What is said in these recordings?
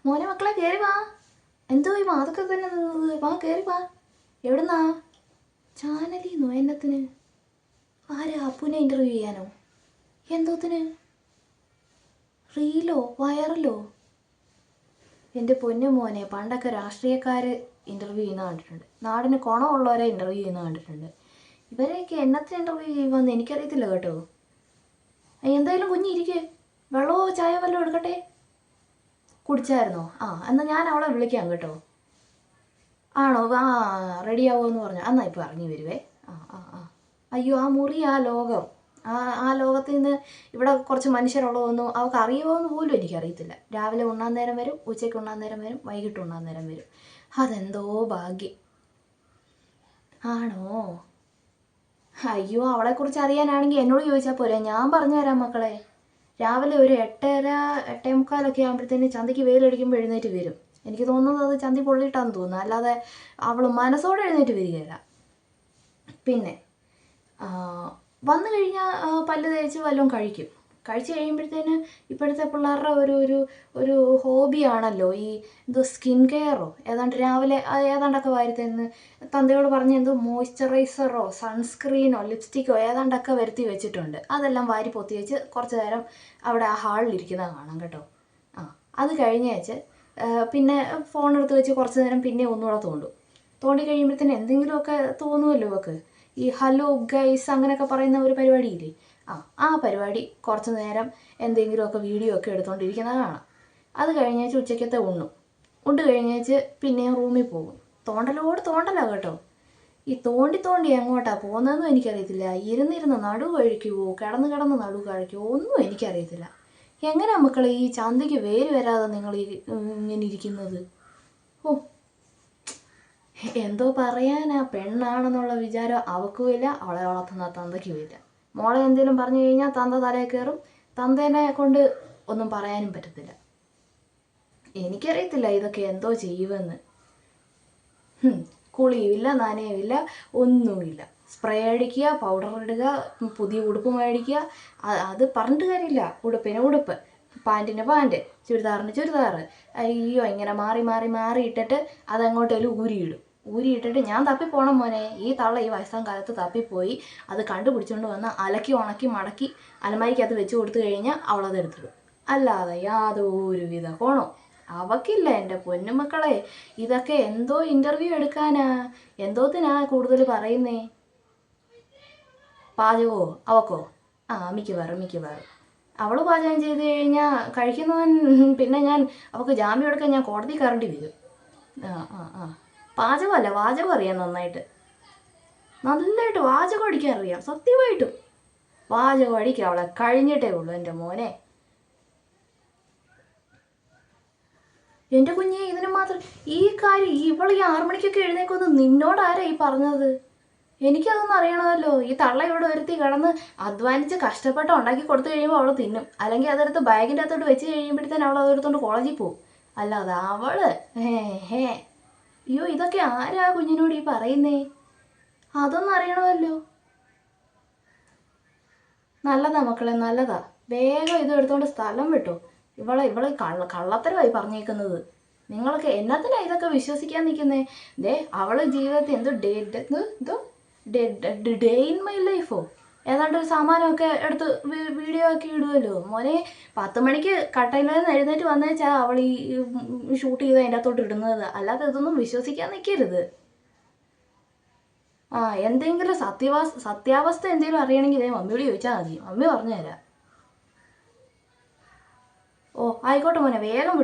മോനെ മക്കളെ കയറി വാ. എന്തോ ഈ അതൊക്കെ തന്നെ നിന്നത്? വാ കയറി വാ. എവിടുന്നാ? ചാനലിന്നോ? എന്നത്തിന്? ആരാ? അപ്പുനെ ഇൻ്റർവ്യൂ ചെയ്യാനോ? എന്തോത്തിന്? റീലോ വൈറലോ? എൻ്റെ പൊന്നു മോനെ, പണ്ടൊക്കെ രാഷ്ട്രീയക്കാർ ഇൻ്റർവ്യൂ ചെയ്യുന്ന കണ്ടിട്ടുണ്ട്, നാടിന് കുണമുള്ളവരെ ഇൻ്റർവ്യൂ ചെയ്യുന്ന കണ്ടിട്ടുണ്ട്. ഇവരെയൊക്കെ എന്നത്തിന് ഇൻ്റർവ്യൂ ചെയ്യുമെന്ന് എനിക്കറിയത്തില്ല കേട്ടോ. എന്തായാലും കുഞ്ഞിരിക്കെ, വെള്ളമോ ചായ വല്ലതും എടുക്കട്ടെ? കുടിച്ചായിരുന്നോ? എന്നാൽ ഞാൻ അവളെ വിളിക്കാം കേട്ടോ. ആണോ? റെഡിയാവോ എന്ന് പറഞ്ഞു. എന്നാൽ ഇപ്പോൾ ഇറങ്ങി വരുവേ. അയ്യോ, ആ മുറി, ആ ലോകം, ആ ലോകത്തിൽ നിന്ന് ഇവിടെ കുറച്ച് മനുഷ്യരുള്ളതൊന്നും അവൾക്ക് അറിയുമോ എന്ന് പോലും എനിക്കറിയത്തില്ല. രാവിലെ ഉണ്ണാൻ നേരം വരും, ഉച്ചയ്ക്ക് ഉണ്ണാൻ നേരം വരും, വൈകിട്ട് ഉണ്ണാൻ നേരം വരും. അതെന്തോ ഭാഗ്യം. ആണോ? അയ്യോ, അവളെക്കുറിച്ച് അറിയാനാണെങ്കിൽ എന്നോട് ചോദിച്ചാൽ പോരെ, ഞാൻ പറഞ്ഞുതരാം മക്കളെ. രാവിലെ ഒരു 8:30 8:45 ആകുമ്പോഴത്തേന് ചന്തയ്ക്ക് വെയിലടിക്കുമ്പോൾ എഴുന്നേറ്റ് വരും. എനിക്ക് തോന്നുന്നത് അത് ചന്തി പൊള്ളിയിട്ടാന്ന് തോന്നുന്നു, അല്ലാതെ അവൾ മനസ്സോടെ എഴുന്നേറ്റ് വരികയില്ല. പിന്നെ വന്നു കഴിഞ്ഞാൽ പല്ല് തേച്ച് വല്ലതും കഴിച്ച് കഴിയുമ്പോഴത്തേന് ഇപ്പോഴത്തെ പിള്ളേരുടെ ഒരു ഹോബിയാണല്ലോ ഈ സ്കിൻ കെയറോ ഏതാണ്ട് രാവിലെ ഏതാണ്ടൊക്കെ വാരിത്തരുന്ന് തന്തയോട് പറഞ്ഞ് മോയ്സ്ചറൈസറോ സൺസ്ക്രീനോ ലിപ്സ്റ്റിക്കോ ഏതാണ്ടൊക്കെ വരുത്തി വെച്ചിട്ടുണ്ട്. അതെല്ലാം വാരി പൊത്തി വെച്ച് കുറച്ച് നേരം അവിടെ ആ ഹാളിലിരിക്കുന്നത് കാണാം കേട്ടോ. അത് കഴിഞ്ഞ് വെച്ച് പിന്നെ ഫോൺ എടുത്ത് വെച്ച് കുറച്ച് നേരം പിന്നെ ഒന്നുകൂടെ തോണ്ടി കഴിയുമ്പോഴത്തേന് എന്തെങ്കിലുമൊക്കെ തോന്നുമല്ലോ അവൾക്ക്. ഈ ഹലോ ഗൈസ് അങ്ങനെയൊക്കെ പറയുന്ന ഒരു പരിപാടിയില്ലേ, ആ പരിപാടി കുറച്ച് നേരം എന്തെങ്കിലുമൊക്കെ വീഡിയോ ഒക്കെ എടുത്തുകൊണ്ടിരിക്കുന്നത് കാണാം. അത് കഴിഞ്ഞേച്ച് ഉച്ചയ്ക്കത്തെ ഉണ്ട് കഴിഞ്ഞേച്ച് പിന്നെയും റൂമിൽ പോകും. തോണ്ടലാണ് കേട്ടോ. ഈ തോണ്ടി എങ്ങോട്ടാണ് പോകുന്നതെന്നും എനിക്കറിയത്തില്ല. ഇരുന്നിരുന്ന് നടു കഴിക്കുവോ കിടന്ന് നടു കഴിക്കുവോ ഒന്നും എനിക്കറിയത്തില്ല. എങ്ങനെയാ മക്കളെ ഈ ചന്തയ്ക്ക് വേര് വരാതെ നിങ്ങൾ ഇങ്ങനെ ഇരിക്കുന്നത്? എന്തോ പറയാനാ, പെണ്ണാണെന്നുള്ള വിചാരം അവക്കുമില്ല, അവളെ വളർത്തുന്ന തന്തയ്ക്കുമില്ല. മോളെ എന്തെങ്കിലും പറഞ്ഞു കഴിഞ്ഞാൽ തന്ത തലയിൽ കയറും, തന്തേനെ കൊണ്ട് ഒന്നും പറയാനും പറ്റത്തില്ല. എനിക്കറിയത്തില്ല ഇതൊക്കെ എന്തോ ചെയ്യുമെന്ന്. കുളിയുമില്ല, നനയുമില്ല, ഒന്നുമില്ല. സ്പ്രേ അടിക്കുക, പൗഡർ ഇടുക, പുതിയ ഉടുപ്പ് മേടിക്കുക. അത് പറഞ്ഞിട്ട് കാര്യമില്ല. ഉടുപ്പ്, പാൻറ്റിന് പാൻറ്റ്, ചുരിദാറിന് ചുരിദാർ. അയ്യോ, ഇങ്ങനെ മാറി ഇട്ടിട്ട് അതങ്ങോട്ടേലും ഊരിയിട്ടിട്ട് ഞാൻ തപ്പിപ്പോണം മോനെ. ഈ തള്ള ഈ വയസ്സാം കാലത്ത് തപ്പിപ്പോയി അത് കണ്ടുപിടിച്ചുകൊണ്ട് വന്ന് അലക്കി ഉണക്കി മടക്കി അലമാരിക്കകത്ത് വെച്ച് കൊടുത്തു കഴിഞ്ഞാൽ അവളത് എടുത്തിടും. അല്ലാതെ യാതൊരുവിധ കോണോ അവക്കില്ല. എൻ്റെ പൊന്നുമക്കളെ, ഇതൊക്കെ എന്തോ ഇൻ്റർവ്യൂ എടുക്കാനാ, എന്തോത്തിനാ കൂടുതൽ പറയുന്നേ? പാചകമോ അവക്കോ? മിക്കവാറും അവൾ പാചകം ചെയ്ത് കഴിഞ്ഞാൽ കഴിക്കുന്നവൻ പിന്നെ അവൾക്ക് ജാമ്യം എടുക്കാൻ ഞാൻ കോടതി കയറേണ്ടി വരും. പാചകമല്ല, വാചകം അറിയാം നന്നായിട്ട് വാചകം അടിക്കാൻ അറിയാം. സത്യമായിട്ടും വാചകം അടിക്കുക അവളെ കഴിഞ്ഞിട്ടേ ഉള്ളൂ എൻ്റെ മോനെ. എൻ്റെ കുഞ്ഞെ, ഇതിന് മാത്രം ഈ കാര്യം ഇവൾ ഈ 6 മണിക്കൊക്കെ എഴുന്നേക്കൊന്ന് നിന്നോടാരാ ഈ പറഞ്ഞത്? എനിക്കതൊന്നും അറിയണമല്ലോ. ഈ തള്ള ഇവിടെ ഒരുത്തി കിടന്ന് അധ്വാനിച്ച് കഷ്ടപ്പെട്ട് ഉണ്ടാക്കി കൊടുത്തു കഴിയുമ്പോൾ അവൾ തിന്നും, അല്ലെങ്കിൽ അതെടുത്ത് ബാഗിൻ്റെ അകത്തോട്ട് വെച്ച് കഴിയുമ്പോഴത്തേനും അവൾ അതെടുത്തോണ്ട് കോളേജിൽ പോവും. അല്ലാതെ അവള് അയ്യോ, ഇതൊക്കെ ആരാ കുഞ്ഞിനോട് ഈ പറയുന്നേ? അതൊന്നും അറിയണമല്ലോ. നല്ലതാ മക്കളെ, നല്ലതാ. വേഗം ഇത് എടുത്തോണ്ട് സ്ഥലം വിട്ടോ. ഇവളെ കള്ളത്തരമായി പറഞ്ഞേക്കുന്നത്. നിങ്ങളൊക്കെ എന്നത്തിനാ ഇതൊക്കെ വിശ്വസിക്കാൻ നിൽക്കുന്നേ? അവള് ജീവിതത്തിൽ ഡേ ഇൻ മൈ ലൈഫോ ഏതാണ്ട് ഒരു സാമാനമൊക്കെ എടുത്ത് വീഡിയോ ആക്കി ഇടുമല്ലോ മോനെ. 10 മണിക്ക് കട്ടയിൽ നിന്ന് എഴുന്നേറ്റ് വന്നേച്ചാ അവൾ ഈ ഷൂട്ട് ചെയ്ത് അതിൻ്റെ അകത്തോട്ട് ഇടുന്നത്. അല്ലാതെ ഇതൊന്നും വിശ്വസിക്കാൻ നിൽക്കരുത്. എന്തെങ്കിലും സത്യാവസ്ഥ എന്തെങ്കിലും അറിയണമെങ്കിൽ മമ്മിയോട് ചോദിച്ചാൽ മതി, മമ്മി പറഞ്ഞു തരാം. ആയിക്കോട്ടെ മോനെ, വേഗം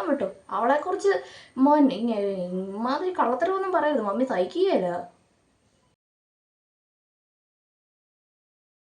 വിട്ടു. അവളെക്കുറിച്ച് മോൻ ഇമാതിരി കള്ളത്തരമൊന്നും പറയരുത്, മമ്മി സഹിക്കുകയില്ല.